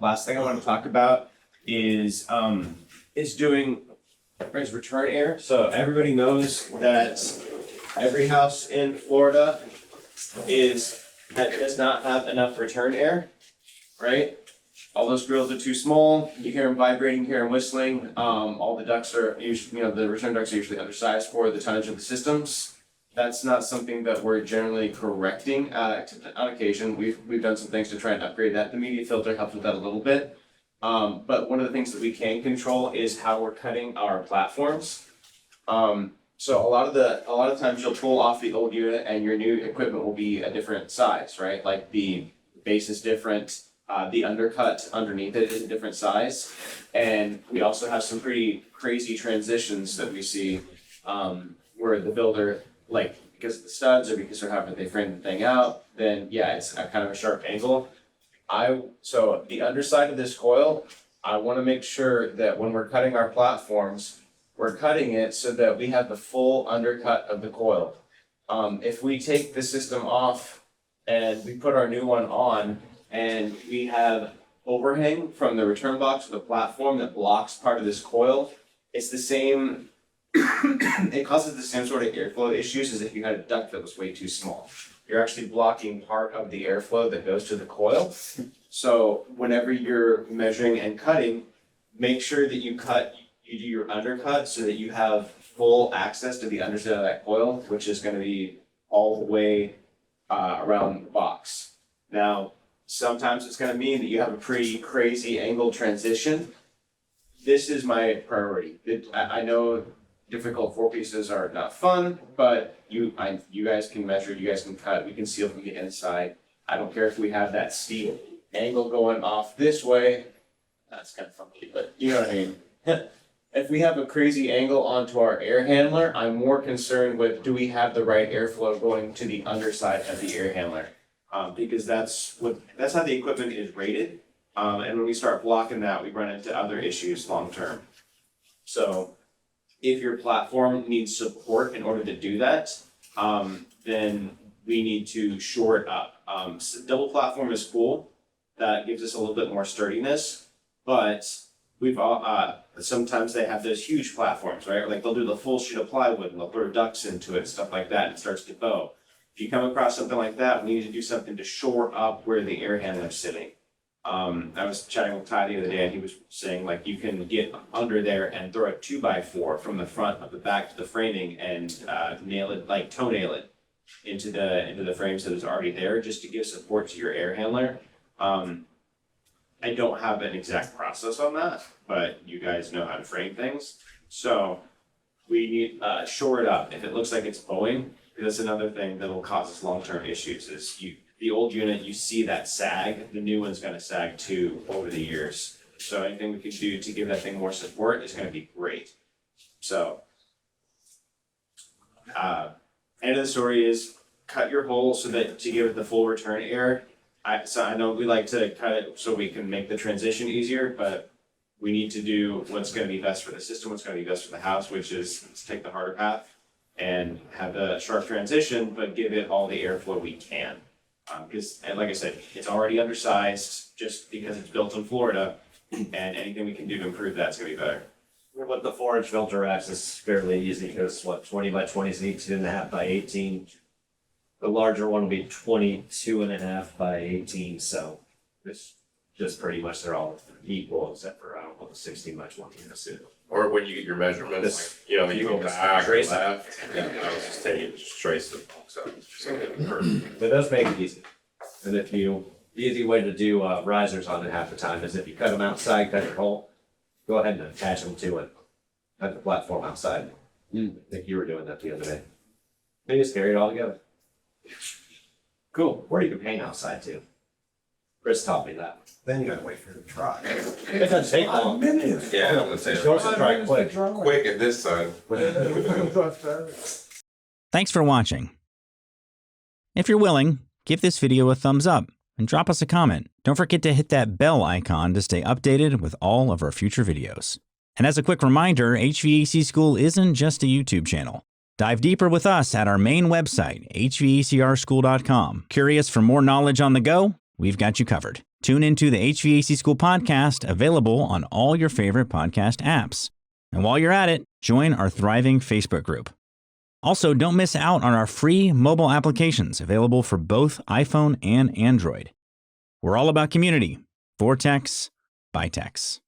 last thing I want to talk about is doing return air. So everybody knows that every house in Florida does not have enough return air, right? All those grills are too small. You hear them vibrating, you hear them whistling. All the ducts are usually, the return ducts are usually undersized for the tonnage of the systems. That's not something that we're generally correcting. On occasion, we've done some things to try and upgrade that. The media filter helps with that a little bit. But one of the things that we can control is how we're cutting our platforms. So a lot of times you'll pull off the old unit and your new equipment will be a different size, right? Like the base is different, the undercut underneath it is a different size. And we also have some pretty crazy transitions that we see where the builder, like because of the studs or because of how they frame the thing out, then yeah, it's a kind of a sharp angle. So the underside of this coil, I want to make sure that when we're cutting our platforms, we're cutting it so that we have the full undercut of the coil. If we take the system off and we put our new one on and we have overhang from the return box to the platform that blocks part of this coil, it's the same, it causes the same sort of airflow issues as if you had a duct that was way too small. You're actually blocking part of the airflow that goes to the coil. So whenever you're measuring and cutting, make sure that you do your undercut so that you have full access to the underside of that coil, which is going to be all the way around the box. Now, sometimes it's going to mean that you have a pretty crazy angle transition. This is my priority. I know difficult four pieces are not fun, but you guys can measure, you guys can cut, we can seal from the inside. I don't care if we have that steep angle going off this way. That's kind of funky, but you know what I mean. If we have a crazy angle onto our air handler, I'm more concerned with, do we have the right airflow going to the underside of the air handler? Because that's how the equipment is rated. And when we start blocking that, we run into other issues long term. So if your platform needs support in order to do that, then we need to shore it up. Double platform is cool. That gives us a little bit more sturdiness, but sometimes they have those huge platforms, right? Like they'll do the full sheet of plywood and they'll throw ducts into it, stuff like that, and it starts to bow. If you come across something like that, we need to do something to shore up where the air handler is sitting. I was chatting with Ty the other day and he was saying like you can get under there and throw a 2x4 from the front of the back to the framing and nail it, like toenail it into the frame so that it's already there just to give support to your air handler. I don't have an exact process on that, but you guys know how to frame things. So we need shore it up. If it looks like it's bowing, that's another thing that will cause us long-term issues is the old unit, you see that sag, the new one's gonna sag too over the years. So anything we can do to give that thing more support is gonna be great. So, end of the story is cut your hole so that to give it the full return air. So I know we like to cut it so we can make the transition easier, but we need to do what's gonna be best for the system, what's gonna be best for the house, which is let's take the harder path and have the sharp transition, but give it all the airflow we can. Because, like I said, it's already undersized just because it's built in Florida, and anything we can do to improve that's gonna be better. With the 4-inch filter racks, it's fairly easy because 20 by 20 is 18.5 by 18. The larger one will be 22.5 by 18, so it's just pretty much they're all equal except for, I don't know, the 16 by 20 in the suit. Or when you get your measurements, you go back, left, and I was just taking, just trace the box up. But it does make it easy. And the easy way to do risers on it half the time is if you cut them outside, cut your hole, go ahead and attach them to it. Cut the platform outside. I think you were doing that the other day. They just carry it all together. Cool. Or you can paint outside too. Chris taught me that. Then you gotta wait for it to dry. It doesn't take long. Yeah, I'm gonna say It's yours to dry quick. quick at this side. Thanks for watching. If you're willing, give this video a thumbs up and drop us a comment. Don't forget to hit that bell icon to stay updated with all of our future videos. And as a quick reminder, HVAC School isn't just a YouTube channel. Dive deeper with us at our main website, hvacrschool.com. Curious for more knowledge on the go? We've got you covered. Tune into the HVAC School podcast, available on all your favorite podcast apps. And while you're at it, join our thriving Facebook group. Also, don't miss out on our free mobile applications available for both iPhone and Android. We're all about community. For techs, by techs.